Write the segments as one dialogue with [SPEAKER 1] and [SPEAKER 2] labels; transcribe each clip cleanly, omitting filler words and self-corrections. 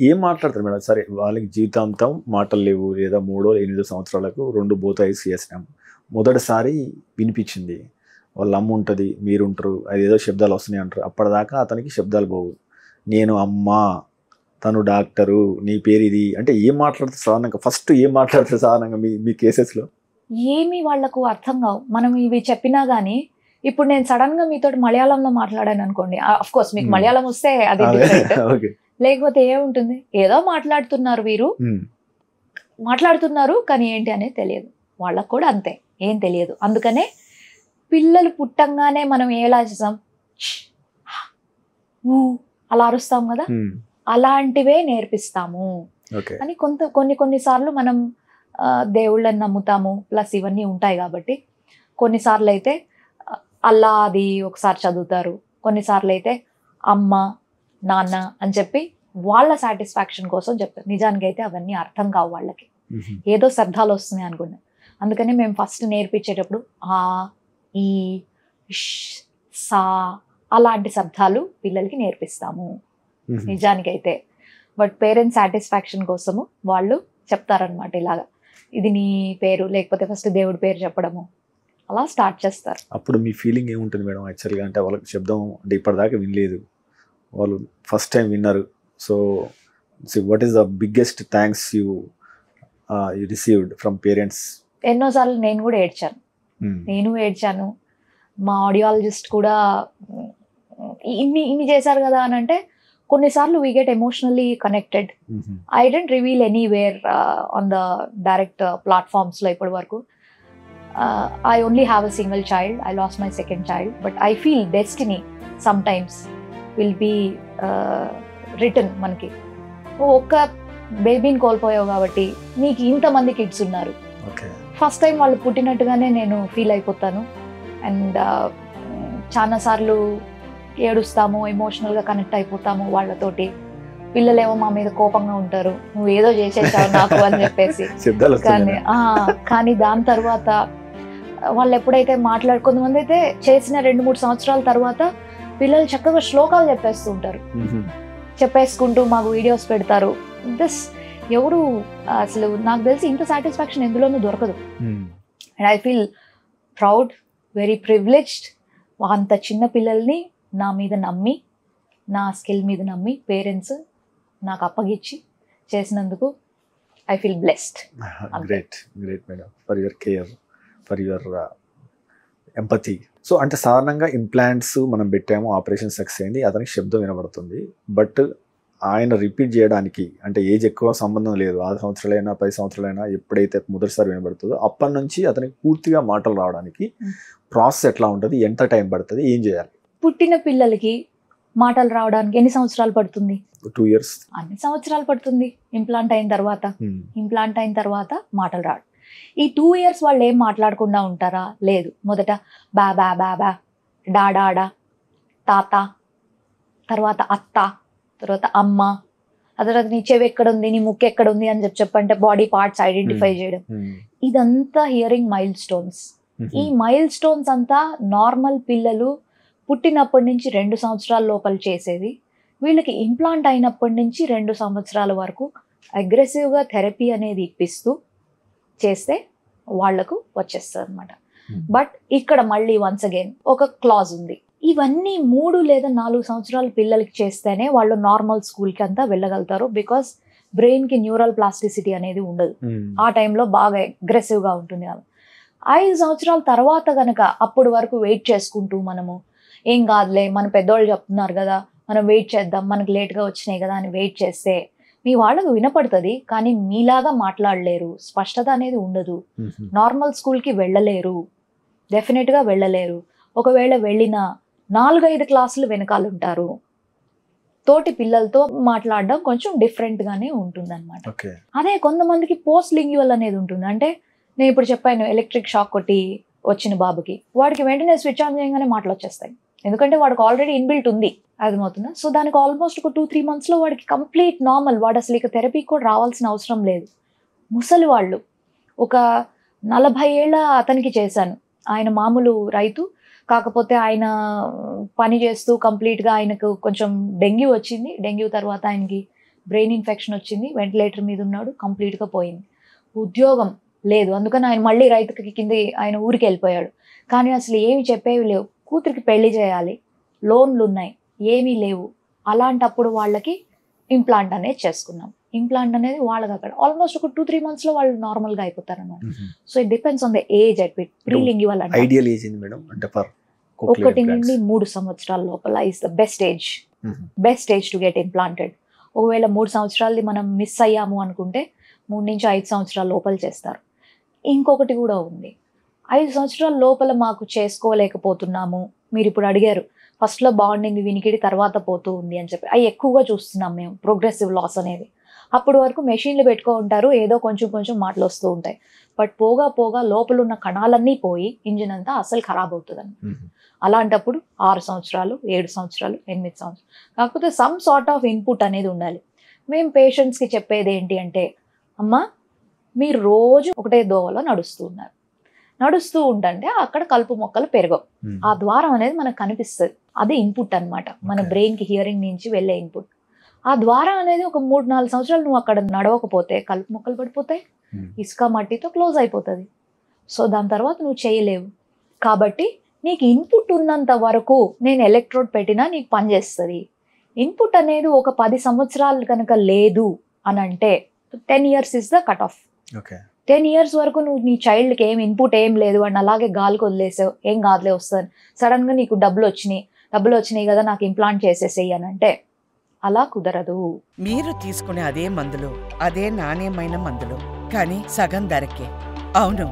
[SPEAKER 1] ఏం మాట్లాడతారు మేడం? సరే వాళ్ళకి జీవితాంతం మాటలు లేవు, లేదా 3 8 సంవత్సరాలకు 2 బోత్ ఐస్ చేసినాం. మొదటిసారి వినిపించింది, వాళ్ళ అమ్మ ఉంటుంది, మీరుంటారు, అదేదో శబ్దాలు వస్తున్నాయి అంటారు. అప్పటిదాకా అతనికి శబ్దాలు పోవు. నేను అమ్మ, తను డాక్టరు, నీ పేరు ఇది అంటే ఏం మాట్లాడుతుంది సాధారణంగా? ఫస్ట్ ఏం మాట్లాడుతుంది సాధారణంగా మీ కేసెస్లో?
[SPEAKER 2] ఏమి వాళ్లకు అర్థం కావు. మనం ఇవి చెప్పినా గానీ ఇప్పుడు నేను సడన్ గా మీతో మలయాళంలో మాట్లాడాను అనుకోండి, అఫ్ కోర్స్ మీకు మలయాళం వస్తే అది డిఫరెంట్. లేకపోతే ఏముంటుంది, ఏదో మాట్లాడుతున్నారు వీరు, మాట్లాడుతున్నారు కానీ ఏంటి అనేది తెలియదు. వాళ్ళకు కూడా అంతే, ఏం తెలియదు. అందుకనే పిల్లలు పుట్టంగానే మనం ఎలా చేస్తాం, అలా అరుస్తాం కదా, అలాంటివే నేర్పిస్తాము అని. కొన్నిసార్లు మనం దేవుళ్ళని నమ్ముతాము, ప్లస్ ఇవన్నీ ఉంటాయి కాబట్టి కొన్నిసార్లు అయితే అల్లా అది ఒకసారి చదువుతారు, కొన్నిసార్లు అయితే అమ్మ నాన్న అని చెప్పి వాళ్ళ సాటిస్ఫాక్షన్ కోసం చెప్తారు. నిజానికి అయితే అవన్నీ అర్థం కావు వాళ్ళకి, ఏదో శబ్దాలు వస్తున్నాయి అనుకున్నాను. అందుకని మేము ఫస్ట్ నేర్పించేటప్పుడు ఆ ఈ సా అలాంటి శబ్దాలు పిల్లలకి నేర్పిస్తాము నిజానికైతే. బట్ పేరెంట్స్ సాటిస్ఫాక్షన్ కోసము వాళ్ళు చెప్తారనమాట, ఇలాగా ఇది నీ పేరు, లేకపోతే ఫస్ట్ దేవుడి పేరు చెప్పడము, అలా స్టార్ట్ చేస్తారు.
[SPEAKER 1] అప్పుడు మీ ఫీలింగ్ ఏముంటుంది మేడం యాక్చువల్గా? అంటే వాళ్ళకి శబ్దం అంటే ఇప్పటిదాకా వినలేదు, వాళ్ళు ఫస్ట్ టైం విన్నారు. So what is the biggest thanks you received from parents?
[SPEAKER 2] ఎన్నోసార్లు నేను కూడా ఏడ్చాను. మా ఆడియాలజిస్ట్ కూడా ఇన్ని చేశారు కదా అని అంటే కొన్నిసార్లు we get emotionally connected. I didn't reveal anywhere on the direct ప్లాట్ఫామ్స్లో ఇప్పటి వరకు. I only have a single child. I lost my second child, but I feel destiny sometimes will be written మనకి. ఒక్క బేబీని కోల్పోయావు కాబట్టి నీకు ఇంతమంది కిడ్స్ ఉన్నారు. ఫస్ట్ టైం వాళ్ళు పుట్టినట్టుగానే నేను ఫీల్ అయిపోతాను. అండ్ చాలాసార్లు ఏడుస్తాము, ఎమోషనల్గా కనెక్ట్ అయిపోతాము వాళ్ళతోటి. పిల్లలేమో మా మీద కోపంగా ఉంటారు, నువ్వు ఏదో చేసేసావు నాకు అని చెప్పేసి. కానీ దాని తర్వాత వాళ్ళు ఎప్పుడైతే కొంతమంది అయితే చేసిన 2-3 సంవత్సరాల తర్వాత పిల్లలు చక్కగా శ్లోకాలు చెప్పేస్తూ ఉంటారు, చెప్పేసుకుంటూ మాకు వీడియోస్ పెడతారు. ఎవరు అసలు నాకు తెలిసి ఇంత సాటిస్ఫాక్షన్ ఎందులోనూ దొరకదు. And I feel proud, very privileged. అంత చిన్న పిల్లల్ని నా మీద నమ్మి, నా స్కిల్ మీద నమ్మి పేరెంట్స్ నాకు అప్పగిచ్చి చేసినందుకు I feel blessed.
[SPEAKER 1] Great madam for your care, for your empathy. So అంటే సాధారణంగా ఇంప్లాంట్స్ మనం పెట్టాము, ఆపరేషన్ సక్సెస్ అయింది, అతనికి శబ్దం వినబడుతుంది. బట్ ఆయన రిపీట్ చేయడానికి అంటే ఏజ్ ఎక్కువ సంబంధం లేదు, 6 సంవత్సరాలైనా 10 సంవత్సరాలైనా ఎప్పుడైతే మొదటిసారి వినబడుతుందో అప్పటి నుంచి అతనికి పూర్తిగా మాటలు రావడానికి ప్రాసెస్ ఎట్లా ఉంటుంది, ఎంత టైం పడుతుంది, ఏం చేయాలి?
[SPEAKER 2] పుట్టిన పిల్లలకి మాటలు రావడానికి ఎన్ని సంవత్సరాలు పడుతుంది?
[SPEAKER 1] 2 years.
[SPEAKER 2] అన్ని సంవత్సరాలు పడుతుంది ఇంప్లాంట్ అయిన తర్వాత మాటలు రావడం. ఈ 2 years వాళ్ళు ఏం మాట్లాడకుండా ఉంటారా? లేదు. మొదట బా బా బా బా, డాడా, తాత, తర్వాత అత్త, తర్వాత అమ్మ, ఆ తర్వాత నీ చెవి ఎక్కడుంది, నీ ముక్కు ఎక్కడుంది అని చెప్పంటే బాడీ పార్ట్స్ ఐడెంటిఫై చేయడం. ఇదంతా హియరింగ్ మైల్ స్టోన్స్. ఈ మైల్ స్టోన్స్ అంతా నార్మల్ పిల్లలు పుట్టినప్పటి నుంచి 2 సంవత్సరాల లోపల చేసేది. వీళ్ళకి ఇంప్లాంట్ అయినప్పటి నుంచి 2 సంవత్సరాల వరకు అగ్రెసివ్గా థెరపీ అనేది ఇప్పిస్తూ చేస్తే వాళ్లకు వచ్చేస్తుంది అనమాట. బట్ ఇక్కడ మళ్ళీ వన్స్ అగైన్ ఒక క్లాజ్ ఉంది. ఇవన్నీ 3 లేదా 4 సంవత్సరాల పిల్లలకి చేస్తేనే వాళ్ళు నార్మల్ స్కూల్కి అంతా వెళ్ళగలుగుతారు. బికాస్ బ్రెయిన్కి న్యూరల్ ప్లాస్టిసిటీ అనేది ఉండదు, ఆ టైంలో బాగా అగ్రెసివ్గా ఉంటుంది. 5 సంవత్సరాల తర్వాత కనుక అప్పటి వరకు వెయిట్ చేసుకుంటూ మనము ఏం కాదులే, మన పెద్దోళ్ళు చెప్తున్నారు కదా, మనం వెయిట్ చేద్దాం, మనకు లేట్గా వచ్చినాయి కదా అని వెయిట్ చేస్తే మీ వాళ్ళకు వినపడుతుంది, కానీ మీలాగా మాట్లాడలేరు, స్పష్టత అనేది ఉండదు, నార్మల్ స్కూల్కి వెళ్ళలేరు, డెఫినెట్గా వెళ్ళలేరు. ఒకవేళ వెళ్ళిన 4-5 క్లాసులు వెనకాలంటారు. తోటి పిల్లలతో మాట్లాడడం కొంచెం డిఫరెంట్గానే ఉంటుంది అనమాట. అదే కొంతమందికి పోస్ట్ లింగ్యువల్ అనేది ఉంటుంది. అంటే నేను ఇప్పుడు చెప్పాను, ఎలక్ట్రిక్ షాక్ కొట్టి వచ్చిన బాబుకి వాడికి వెంటనే స్విచ్ ఆన్ చేయగానే మాటలు వచ్చేస్తాయి, ఎందుకంటే వాడికి ఆల్రెడీ ఇన్బిల్ట్ ఉంది, అర్థమవుతుందా? సో దానికి ఆల్మోస్ట్ ఒక 2-3 monthsలో వాడికి కంప్లీట్ నార్మల్, వాడు అసలు ఇక థెరపీ కూడా రావాల్సిన అవసరం లేదు. ముసలి వాళ్ళు ఒక 40 ఏళ్ళ అతనికి చేశాను, ఆయన మామూలు రైతు, కాకపోతే ఆయన పని చేస్తూ కంప్లీట్గా ఆయనకు కొంచెం డెంగ్యూ వచ్చింది. డెంగ్యూ తర్వాత ఆయనకి బ్రెయిన్ ఇన్ఫెక్షన్ వచ్చింది, వెంటిలేటర్ మీద ఉన్నాడు, కంప్లీట్గా పోయింది. ఉద్యోగం లేదు, అందుకని ఆయన మళ్ళీ రైతుకి కింద ఆయన ఊరికి వెళ్ళిపోయాడు. కానీ అసలు ఏమి చెప్పేవి లేవు, కూతురికి పెళ్లి చేయాలి, లోన్లు ఉన్నాయి, ఏమీ లేవు. అలాంటప్పుడు వాళ్ళకి ఇంప్లాంట్ అనేది చేసుకున్నాం. ఇంప్లాంట్ అనేది వాళ్ళకి అక్కడ ఆల్మోస్ట్ ఒక 2-3 monthsలో వాళ్ళు నార్మల్గా అయిపోతారు అన్నమాట. So it depends on the age at bit. Prelingual అంటే
[SPEAKER 1] ఐడియల్ ఏజ్ ఏంది మేడం? అంటే ఫర్
[SPEAKER 2] 1 నుండి 3 సంవత్సరాల లోపల is the best age to get implanted. ఒకవేళ 3 సంవత్సరాలది మనం మిస్ అయ్యాము అనుకుంటే 3 నుంచి 5 సంవత్సరాల లోపల చేస్తారు. ఇంకొకటి కూడా ఉంది, 5 సంవత్సరాల లోపల మాకు చేసుకోలేకపోతున్నాము. మీరు ఇప్పుడు అడిగారు ఫస్ట్లో బాగుండింది వినికిడి, తర్వాత పోతూ ఉంది అని చెప్పి. అవి ఎక్కువగా చూస్తున్నాం మేము, ప్రోగ్రెసివ్ లాస్ అనేది. అప్పుడు వరకు మెషిన్లు పెట్టుకో ఉంటారు, ఏదో కొంచెం కొంచెం మాటలు వస్తూ ఉంటాయి. బట్ పోగా పోగా లోపల ఉన్న కణాలన్నీ పోయి ఇంజిన్ అంతా అసలు ఖరాబ్ అవుతుందండి. అలాంటప్పుడు 6 సంవత్సరాలు, 7 సంవత్సరాలు, 8 సంవత్సరాలు, కాకపోతే సమ్ సార్ట్ ఆఫ్ ఇన్పుట్ అనేది ఉండాలి. మేము పేషెంట్స్కి చెప్పేది ఏంటి అంటే, అమ్మా మీరు రోజు ఒకటే దోవలో నడుస్తూ ఉంటే అక్కడ కలుపు మొక్కలు పెరగవు. ఆ ద్వారం అనేది మనకు కనిపిస్తుంది, అదే ఇన్పుట్ అనమాట, మన బ్రెయిన్కి హియరింగ్ నుంచి వెళ్ళే ఇన్పుట్. ఆ ద్వారం అనేది ఒక 3-4 సంవత్సరాలు నువ్వు అక్కడ నడవకపోతే కలుపు మొక్కలు పడిపోతాయి, ఇసుక మట్టితో క్లోజ్ అయిపోతుంది. సో దాని తర్వాత నువ్వు చేయలేవు. కాబట్టి నీకు ఇన్పుట్ ఉన్నంత వరకు నేను ఎలక్ట్రోడ్ పెట్టినా నీకు పనిచేస్తుంది. ఇన్పుట్ అనేది ఒక 10 సంవత్సరాలు కనుక లేదు అని అంటే 10 years is the cut off. 10 years వరకు నువ్వు నీ చైల్డ్కి ఏం ఇన్పుట్ ఏం లేదు అని అలాగే గాలికి వదిలేసావు, ఏం కాదులే వస్తుంది, సడన్గా నీకు డబ్బులు వచ్చినాయి కదా నాకు ఇంప్లాంట్ చేసేసేయి అని అంటే అలా కుదరదు.
[SPEAKER 3] మీరు తీసుకునే అదే మందులు, అదే నాణ్యమైన మందులు, కానీ సగం ధరకే. అవును,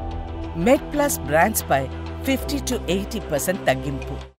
[SPEAKER 3] మెడ్ ప్లస్ బ్రాండ్స్ పై 50 to 80% తగ్గింపు.